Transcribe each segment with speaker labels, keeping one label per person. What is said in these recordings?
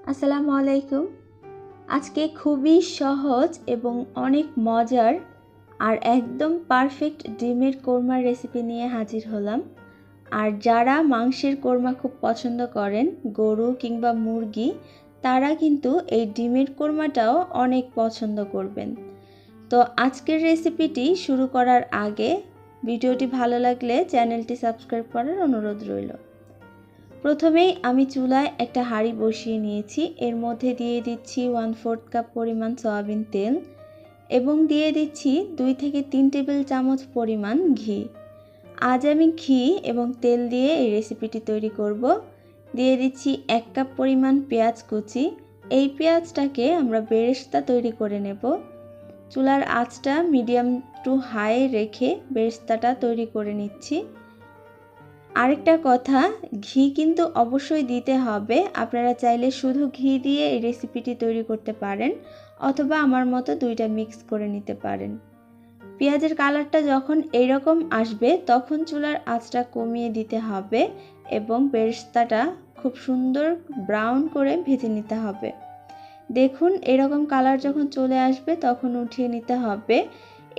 Speaker 1: আসসালামু আলাইকুম। আজকে খুবই সহজ এবং অনেক মজার আর একদম পারফেক্ট ডিমের কোরমার রেসিপি নিয়ে হাজির হলাম। আর যারা মাংসের কোরমা খুব পছন্দ করেন, গরু কিংবা মুরগি, তারা কিন্তু এই ডিমের কোরমাটাও অনেক পছন্দ করবেন। তো আজকের রেসিপিটি শুরু করার আগে ভিডিওটি ভালো লাগলে চ্যানেলটি সাবস্ক্রাইব করার অনুরোধ রইল। প্রথমেই আমি চুলায় একটা হাঁড়ি বসিয়ে নিয়েছি। এর মধ্যে দিয়ে দিচ্ছি 1/4 কাপ পরিমাণ সয়াবিন তেল এবং দিয়ে দিচ্ছি 2 থেকে 3 টেবিল চামচ পরিমাণ ঘি। আজ আমি ঘি এবং তেল দিয়ে এই রেসিপিটি তৈরি করব। দিয়ে দিচ্ছি 1 কাপ পরিমাণ পেঁয়াজ কুচি। এই পেঁয়াজটাকে আমরা বেরেস্তা তৈরি করে নেব। চুলার আঁচটা মিডিয়াম টু হাই রেখে বেরেস্তাটা তৈরি করে নিচ্ছি। আরেকটা কথা, ঘি কিন্তু অবশ্যই দিতে হবে। আপনারা চাইলে শুধু ঘি দিয়ে এই রেসিপিটি তৈরি করতে পারেন অথবা আমার মতো দুইটা মিক্স করে নিতে পারেন। পেঁয়াজের কালারটা যখন এইরকম আসবে তখন চুলার আঁচটা কমিয়ে দিতে হবে এবং বেরেস্তাটা খুব সুন্দর ব্রাউন করে ভেজে নিতে হবে। দেখুন, এরকম কালার যখন চলে আসবে তখন উঠিয়ে নিতে হবে।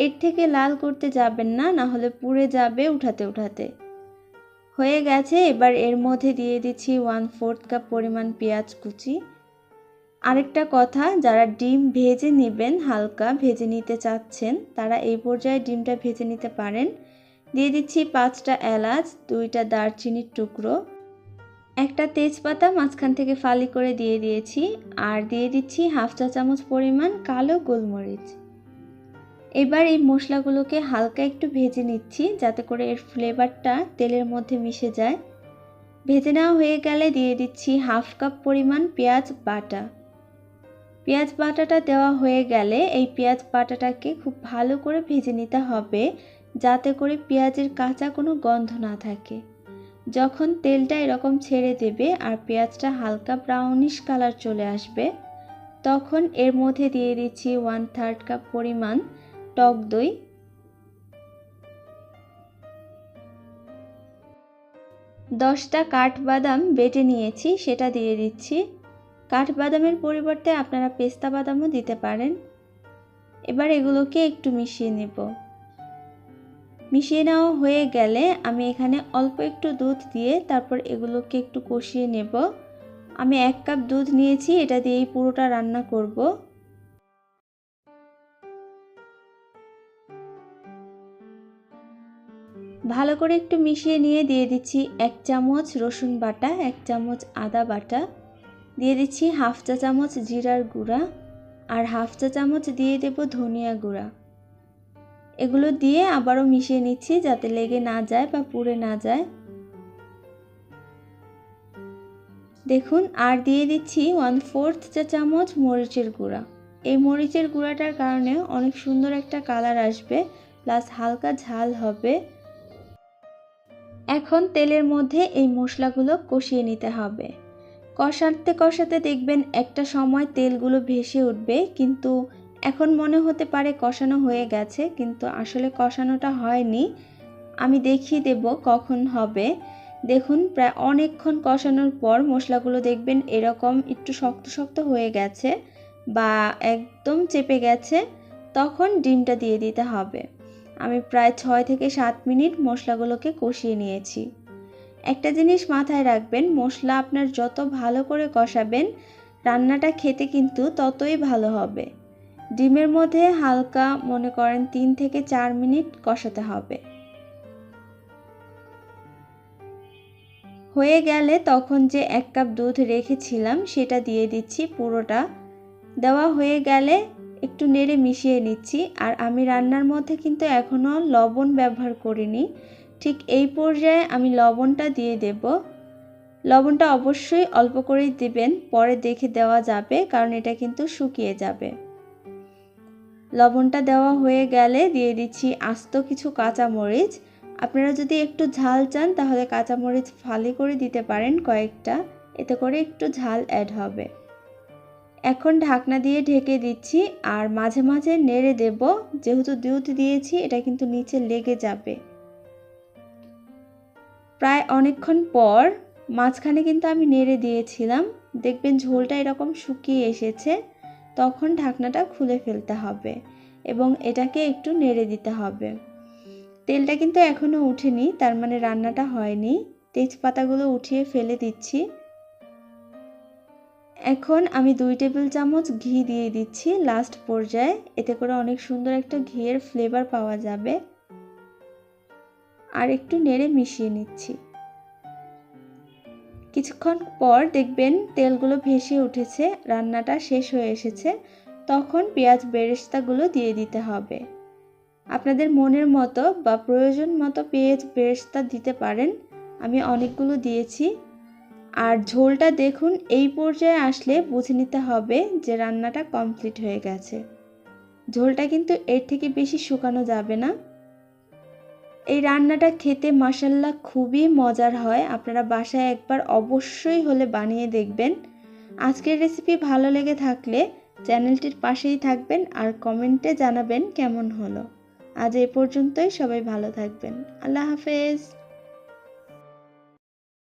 Speaker 1: এর থেকে লাল করতে যাবেন না, না হলে পুড়ে যাবে উঠাতে উঠাতে। হয়ে গেছে। এবার এর মধ্যে দিয়ে দিচ্ছি 1/4 কাপ পরিমাণ পেঁয়াজ কুচি। আরেকটা কথা, যারা ডিম ভেজে নেবেন, হালকা ভেজে নিতে চাচ্ছেন, তারা এই পর্যায়ে ডিমটা ভেজে নিতে পারেন। দিয়ে দিচ্ছি 5টা এলাচ, 2টা দারচিনির টুকরো, একটা তেজপাতা মাঝখান থেকে ফালি করে দিয়ে দিয়েছি, আর দিয়ে দিচ্ছি 1/2 চা চামচ পরিমাণ কালো গোলমরিচ। এবার এই মশলাগুলোকে হালকা একটু ভেজে নিচ্ছি যাতে করে এর ফ্লেভারটা তেলের মধ্যে মিশে যায়। ভেজে নেওয়া হয়ে গেলে দিয়ে দিচ্ছি 1/2 কাপ পরিমাণ পেঁয়াজ বাটা। পেঁয়াজ বাটাটা দেওয়া হয়ে গেলে এই পেঁয়াজ বাটাটাকে খুব ভালো করে ভেজে নিতে হবে যাতে করে পেঁয়াজের কাঁচা কোনো গন্ধ না থাকে। যখন তেলটা এরকম ছেড়ে দেবে আর পেঁয়াজটা হালকা ব্রাউনিশ কালার চলে আসবে, তখন এর মধ্যে দিয়ে দিচ্ছি 1/3 কাপ পরিমাণ টক দই, 10টা কাঠবাদাম বেটে নিয়েছি সেটা দিয়ে দিচ্ছি। কাঠবাদামের পরিবর্তে আপনারা পেস্তা বাদামও দিতে পারেন। এবার এগুলোকে একটু মিশিয়ে নেব। মিশিয়ে নেওয়া হয়ে গেলে আমি এখানে অল্প একটু দুধ দিয়ে তারপর এগুলোকে একটু কষিয়ে নেব। আমি 1 কাপ দুধ নিয়েছি, এটা দিয়েই পুরোটা রান্না করব। ভালো করে একটু মিশিয়ে নিয়ে দিয়ে দিচ্ছি 1 চামচ রসুন বাটা, 1 চামচ আদা বাটা, দিয়ে দিচ্ছি 1/2 চা চামচ জিরার গুঁড়া আর 1/2 চা চামচ দিয়ে দেব ধনিয়া গুঁড়া। এগুলো দিয়ে আবারও মিশিয়ে নিচ্ছি যাতে লেগে না যায় বা পুড়ে না যায়। দেখুন, আর দিয়ে দিচ্ছি 1/4 চা চামচ মরিচের গুঁড়া। এই মরিচের গুঁড়াটার কারণে অনেক সুন্দর একটা কালার আসবে, প্লাস হালকা ঝাল হবে। এখন তেলের মধ্যে এই মশলাগুলো কষিয়ে নিতে হবে। কষাতে কষাতে দেখবেন একটা সময় তেলগুলো ভেসে উঠবে, কিন্তু এখন মনে হতে পারে কষানো হয়ে গেছে, কিন্তু আসলে কষানোটা হয়নি। আমি দেখিয়ে দেব কখন হবে। দেখুন, প্রায় অনেকক্ষণ কষানোর পর মশলাগুলো দেখবেন এরকম একটু শক্ত শক্ত হয়ে গেছে বা একদম চেপে গেছে, তখন ডিমটা দিয়ে দিতে হবে। আমি প্রায় 6 থেকে 7 মিনিট মশলাগুলোকে কষিয়ে নিয়েছি। একটা জিনিস মাথায় রাখবেন, মশলা আপনার যত ভালো করে কষাবেন রান্নাটা খেতে কিন্তু ততই ভালো হবে। ডিমের মধ্যে হালকা মনে করেন 3 থেকে 4 মিনিট কষাতে হবে। হয়ে গেলে তখন যে 1 কাপ দুধ রেখেছিলাম সেটা দিয়ে দিচ্ছি পুরোটা। দেওয়া হয়ে গেলে একটু নেড়ে মিশিয়ে নিচ্ছি। আর আমি রান্নার মধ্যে কিন্তু এখনও লবণ ব্যবহার করিনি। ঠিক এই পর্যায়ে আমি লবণটা দিয়ে দেব। লবণটা অবশ্যই অল্প করেই দিবেন, পরে দেখে দেওয়া যাবে কারণ এটা কিন্তু শুকিয়ে যাবে। লবণটা দেওয়া হয়ে গেলে দিয়ে দিচ্ছি আস্ত কিছু কাঁচামরিচ। আপনারা যদি একটু ঝাল চান তাহলে কাঁচামরিচ ফালি করে দিতে পারেন কয়েকটা, এতে করে একটু ঝাল অ্যাড হবে। এখন ঢাকনা দিয়ে ঢেকে দিচ্ছি আর মাঝে মাঝে নেড়ে দেব, যেহেতু দুধ দিয়েছি এটা কিন্তু নিচে লেগে যাবে। প্রায় অনেকক্ষণ পর মাঝখানে কিন্তু আমি নেড়ে দিয়েছিলাম, দেখবেন ঝোলটা এরকম শুকিয়ে এসেছে, তখন ঢাকনাটা খুলে ফেলতে হবে এবং এটাকে একটু নেড়ে দিতে হবে। তেলটা কিন্তু এখনও উঠেনি, তার মানে রান্নাটা হয়নি। তেজপাতাগুলো উঠিয়ে ফেলে দিচ্ছি। এখন আমি 2 টেবিল চামচ ঘি দিয়ে দিচ্ছি লাস্ট পর্যায়ে, এতে করে অনেক সুন্দর একটা ঘিয়ের ফ্লেভার পাওয়া যাবে। আর একটু নেড়ে মিশিয়ে নিচ্ছি। কিছুক্ষণ পর দেখবেন তেলগুলো ভেসে উঠেছে, রান্নাটা শেষ হয়ে এসেছে। তখন পেঁয়াজ বেরেস্তাগুলো দিয়ে দিতে হবে। আপনাদের মনের মতো বা প্রয়োজন মতো পেঁয়াজ বেরেস্তা দিতে পারেন। আমি অনেকগুলো দিয়েছি। আর ঝোলটা দেখুন, এই পর্যায়ে আসলে বুঝে নিতে হবে যে রান্নাটা কমপ্লিট হয়ে গেছে। ঝোলটা কিন্তু এর থেকে বেশি শুকানো যাবে না। এই রান্নাটা খেতে মাশাআল্লাহ খুবই মজার হয়। আপনারা বাসায় একবার অবশ্যই হলে বানিয়ে দেখবেন। আজকের রেসিপি ভালো লেগে থাকলে চ্যানেলটির পাশেই থাকবেন আর কমেন্টে জানাবেন কেমন হলো। আজ এই পর্যন্তই, সবাই ভালো থাকবেন। আল্লাহ হাফেজ।